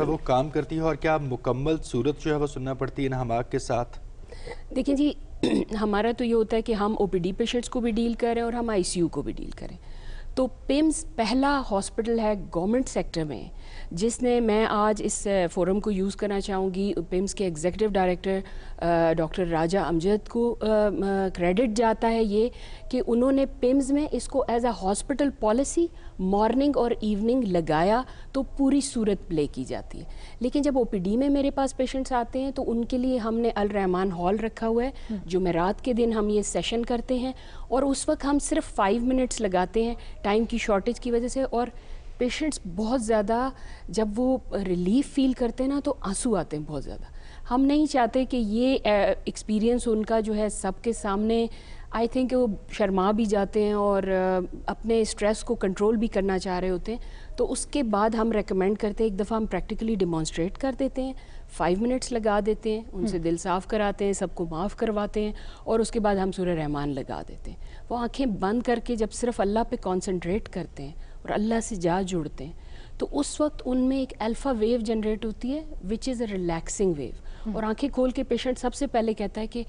ہے وہ کام کرتی ہے اور کیا مکمل صورت جو ہے وہ سننا پڑتی ہے ان حماق کے ساتھ؟ دیکھیں جی، ہمارا تو یہ ہوتا ہے کہ ہم او پی ڈی پیشنٹس کو بھی ڈیل کریں اور ہم آئی سی یو کو بھی ڈیل کریں. تو پیمز پہلا ہاسپٹل ہے گورنمنٹ سیکٹر میں جس نے، میں آج اس فورم کو یوز کرنا چاہوں گی، پیمز کے ایگزیکٹو ڈائریکٹر ڈاکٹر راجہ امجد کو کریڈٹ جاتا ہے یہ کہ انہوں نے پیمز میں اس کو as a hospital policy morning اور ایوننگ لگایا تو پوری صورت پلے کی جاتی ہے. لیکن جب او پی ڈی میں میرے پاس پیشنٹس آتے ہیں تو ان کے لیے ہم نے الرحمان ہال رکھا ہوا ہے، جمعرات کے دن ہم یہ سیشن کرتے ہیں اور اس وقت ہم صرف 5 منٹس لگاتے ہیں ٹائم کی شارٹیج کی وجہ سے. اور پیشنٹس بہت زیادہ جب وہ ریلیف فیل کرتے ہیں نا تو آنسو آتے ہیں بہت زیادہ. ہم نہیں چاہتے کہ یہ ایکسپیرینس ان کا جو ہے سب کے سامنے، آئی تھنک وہ شرما بھی جاتے ہیں اور اپنے اسٹریس کو کنٹرول بھی کرنا چاہ رہے ہوتے ہیں. تو اس کے بعد ہم ریکمینڈ کرتے ہیں ایک دفعہ ہم پریکٹیکلی ڈیمانسٹریٹ کر دیتے ہیں، 5 منٹس لگا دیتے ہیں، ان سے دل صاف کراتے ہیں، سب کو معاف کرواتے ہیں اور اس کے بعد ہم سورہ رحمان لگا دیتے ہیں. وہ آنکھیں بند کر کے جب صرف اللہ پہ کانسنٹریٹ کرتے ہیں اور اللہ سے جا جڑتے ہیں تو اس وقت ان میں ایک الفا ویو جنریٹ ہوتی ہے وچ از اے ریلیکسنگ ویو. اور آنکھیں کھول کے پیشنٹ سب سے پہلے کہتا ہے کہ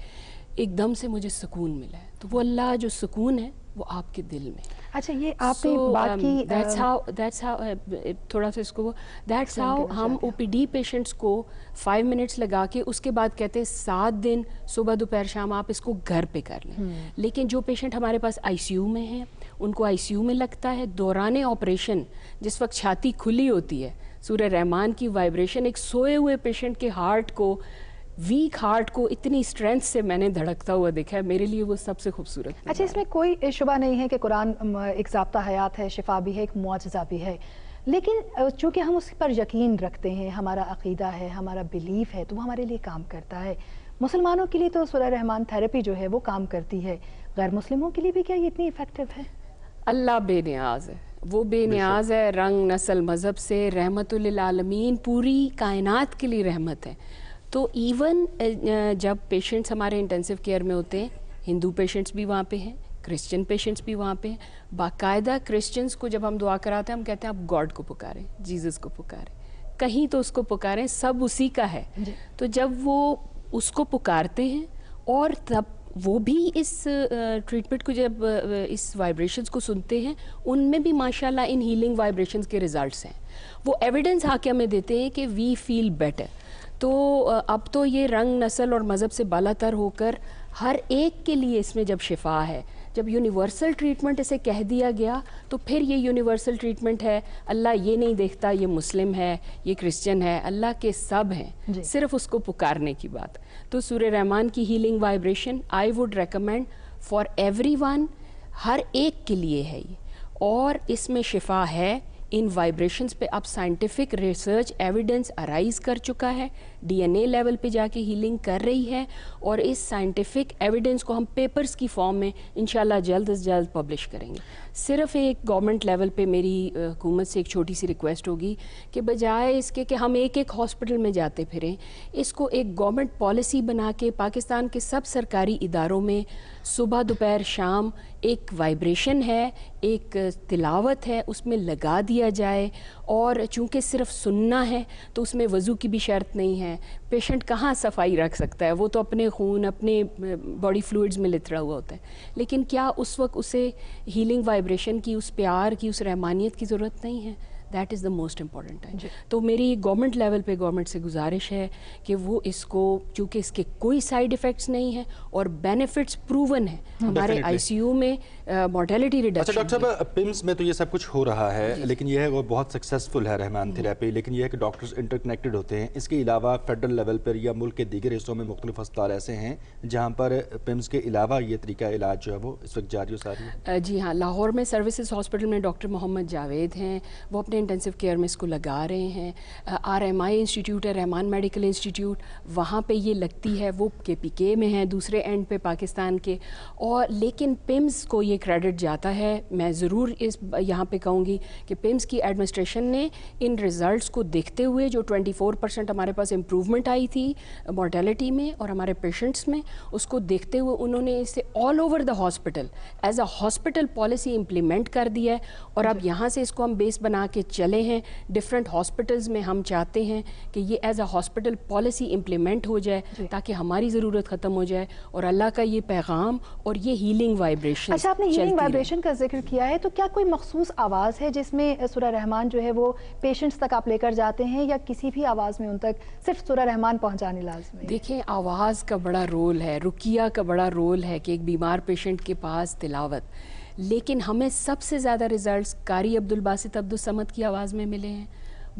ایک دم سے مجھے سکون ملا ہے. تو وہ اللہ جو سکون ہے وہ آپ کے دل میں. اچھا، یہ آپ نے بات کی، دیٹس ہاؤ تھوڑا سا اس کو، دیٹس ہاؤ ہم او پی ڈی پیشنٹس کو 5 منٹس لگا کے اس کے بعد کہتے ہیں 7 دن صبح دوپہر شام آپ اس کو گھر پہ کر لیں. لیکن جو پیشنٹ ہمارے پاس آئی سی یو میں ہیں ان کو آئی سی یو میں لگتا ہے دوران آپریشن جس وقت چھاتی کھلی ہوتی ہے، سورہ رحمان کی وائبریشن ایک سوئے ہوئے پیشنٹ کے ہارٹ کو، ویک ہارٹ کو اتنی اسٹرینتھ سے میں نے دھڑکتا ہوا دیکھا ہے. میرے لیے وہ سب سے خوبصورت. اچھا، اس میں کوئی شبہ نہیں ہے کہ قرآن ایک ضابطہ حیات ہے، شفا بھی ہے، ایک معجزہ بھی ہے، لیکن چونکہ ہم اس پر یقین رکھتے ہیں، ہمارا عقیدہ ہے، ہمارا بلیف ہے، تو وہ ہمارے لیے کام کرتا ہے. مسلمانوں کے لیے تو سورہ رحمان تھراپی جو ہے وہ کام کرتی ہے، غیر مسلموں کے لیے بھی کیا یہ اتنی افیکٹو ہے؟ اللہ بے نیاز ہے، وہ بے نیاز ہے، رنگ نسل مذہب سے رحمت للعالمین، پوری کائنات کے لیے رحمت ہے. تو ایون جب پیشنٹس ہمارے انٹینسو کیئر میں ہوتے ہیں، ہندو پیشنٹس بھی وہاں پہ ہیں، کرسچن پیشنٹس بھی وہاں پہ ہیں. باقاعدہ کرسچنس کو جب ہم دعا کراتے ہیں ہم کہتے ہیں آپ گاڈ کو پکاریں، جیزس کو پکاریں، کہیں تو اس کو پکاریں، سب اسی کا ہے. تو جب وہ اس کو پکارتے ہیں اور تب وہ بھی اس ٹریٹمنٹ کو جب اس وائبریشنز کو سنتے ہیں ان میں بھی ماشاءاللہ ان ہیلنگ وائبریشنز کے ریزلٹس ہیں. وہ ایویڈنس آ کے ہمیں دیتے ہیں کہ وی فیل بیٹر. تو اب تو یہ رنگ نسل اور مذہب سے بالا تر ہو کر ہر ایک کے لیے اس میں جب شفا ہے، جب یونیورسل ٹریٹمنٹ اسے کہہ دیا گیا تو پھر یہ یونیورسل ٹریٹمنٹ ہے. اللہ یہ نہیں دیکھتا یہ مسلم ہے، یہ کرسچن ہے، اللہ کے سب ہیں، صرف اس کو پکارنے کی بات. تو سورہ رحمان کی healing vibration I would recommend for everyone, ہر ایک کے لیے ہے یہ، اور اس میں شفا ہے. ان وائبریشنز پہ اب سائنٹیفک ریسرچ ایویڈنس ارائز کر چکا ہے، ڈی این اے لیول پہ جا کے ہیلنگ کر رہی ہے، اور اس سائنٹیفک ایویڈنس کو ہم پیپرز کی فارم میں انشاءاللہ جلد از جلد پبلش کریں گے. صرف ایک گورنمنٹ لیول پہ میری حکومت سے ایک چھوٹی سی ریکویسٹ ہوگی کہ بجائے اس کے کہ ہم ایک ایک ہاسپٹل میں جاتے پھریں، اس کو ایک گورنمنٹ پالیسی بنا کے پاکستان کے سب سرکاری اداروں میں صبح دوپہر شام ایک وائبریشن ہے، ایک تلاوت ہے، اس میں لگا دیا جائے. اور چونکہ صرف سننا ہے تو اس میں وضو کی بھی شرط نہیں ہے. پیشنٹ کہاں صفائی رکھ سکتا ہے، وہ تو اپنے خون اپنے باڈی فلوئڈز میں لترا ہوا ہوتا ہے. لیکن کیا اس وقت اسے ہیلنگ وائبریشن کی، اس پیار کی، اس رحمانیت کی ضرورت نہیں ہے؟ That is the most important time. تو میری گورنمنٹ لیول پہ گورنمنٹ سے گزارش ہے کہ وہ اس کو، چونکہ اس کے کوئی سائیڈ ایفیکٹس نہیں ہیں اور بینیفٹس پروون ہیں. ہمارے آئی سی یو میں مورٹیلٹی ریڈکشن. اچھا ڈاکٹر صاحب، پیمز میں تو یہ سب کچھ ہو رہا ہے، لیکن یہ ہے وہ بہت سکسیزفل ہے رحمان تھراپی، لیکن یہ ہے کہ ڈاکٹرز انٹر کنیکٹڈ ہوتے ہیں. اس کے علاوہ فیڈرل لیول پر یا ملک کے دیگر حصوں میں مختلف ہسپتال ایسے ہیں جہاں پر پیمز کے علاوہ یہ طریقہ علاج جو ہے وہ اس وقت جاری و ساری ہے؟ جی ہاں، لاہور میں سروسز ہاسپٹل میں ڈاکٹر محمد جاوید ہیں، وہ اپنے انٹینسو کیئر میں اس کو لگا رہے ہیں. آر ایم آئی انسٹیٹیوٹ ہے، رحمان میڈیکل انسٹیٹیوٹ، وہاں پہ یہ لگتی ہے، وہ کے پی کے میں ہے دوسرے اینڈ پہ پاکستان کے. اور لیکن پیمز کو یہ کریڈٹ جاتا ہے. میں ضرور اس یہاں پہ کہوں گی کہ پیمز کی ایڈمنسٹریشن نے ان ریزلٹس کو دیکھتے ہوئے جو 24% ہمارے پاس امپروومنٹ آئی تھی مورٹیلٹی میں اور ہمارے پیشنٹس میں، اس کو دیکھتے ہوئے انہوں نے اسے all over the hospital as a hospital policy implement کر دیا ہے. اور اب یہاں سے اس کو ہم بیس بنا کے چلے ہیں ڈفرینٹ ہاسپٹلز میں. ہم چاہتے ہیں کہ یہ as a hospital policy implement ہو جائے تاکہ ہماری ضرورت ختم ہو جائے اور اللہ کا یہ پیغام اور یہ ہیلنگ وائبریشن. اچھا، آپ نے ہیلنگ وائبریشن کا ذکر کیا ہے، تو کیا کوئی مخصوص آواز ہے جس میں سورہ رحمان جو ہے وہ پیشنٹس تک آپ لے کر جاتے ہیں، یا کسی بھی آواز میں ان تک صرف سورہ رحمان پہنچانے لازم ہے؟ دیکھیں، آواز کا بڑا رول ہے، رقیہ کا بڑا رول ہے کہ ایک بیمار پیشنٹ کے پاس تلاوت، لیکن ہمیں سب سے زیادہ ریزلٹس قاری عبدالباسط عبدالصمد کی آواز میں ملے ہیں.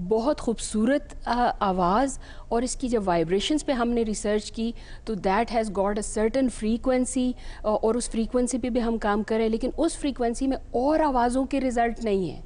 بہت خوبصورت آواز، اور اس کی جب وائبریشنز پہ ہم نے ریسرچ کی تو that has got a certain frequency, اور اس فریکوینسی پہ بھی ہم کام کریں، لیکن اس فریکوینسی میں اور آوازوں کے ریزلٹ نہیں ہیں.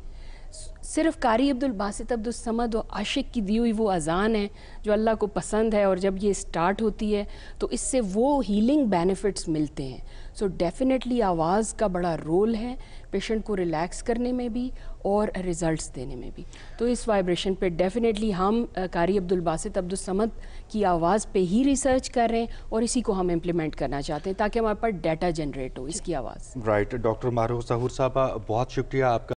صرف قاری عبدالباسط عبدالصمد و عاشق کی دی ہوئی وہ اذان ہے جو اللہ کو پسند ہے، اور جب یہ سٹارٹ ہوتی ہے تو اس سے وہ ہیلنگ بینیفٹس ملتے ہیں. سو ڈیفینیٹلی آواز کا بڑا رول ہے پیشنٹ کو ریلیکس کرنے میں بھی اور ریزلٹس دینے میں بھی. تو اس وائبریشن پہ ڈیفینیٹلی ہم قاری عبدالباسط عبدالصمد کی آواز پہ ہی ریسرچ کر رہے ہیں، اور اسی کو ہم امپلیمنٹ کرنا چاہتے ہیں تاکہ ہمارے پاس ڈیٹا جنریٹ ہو اس کی آواز. رائٹ. ڈاکٹر معروف ظہور صاحبہ، بہت شکریہ آپ کا.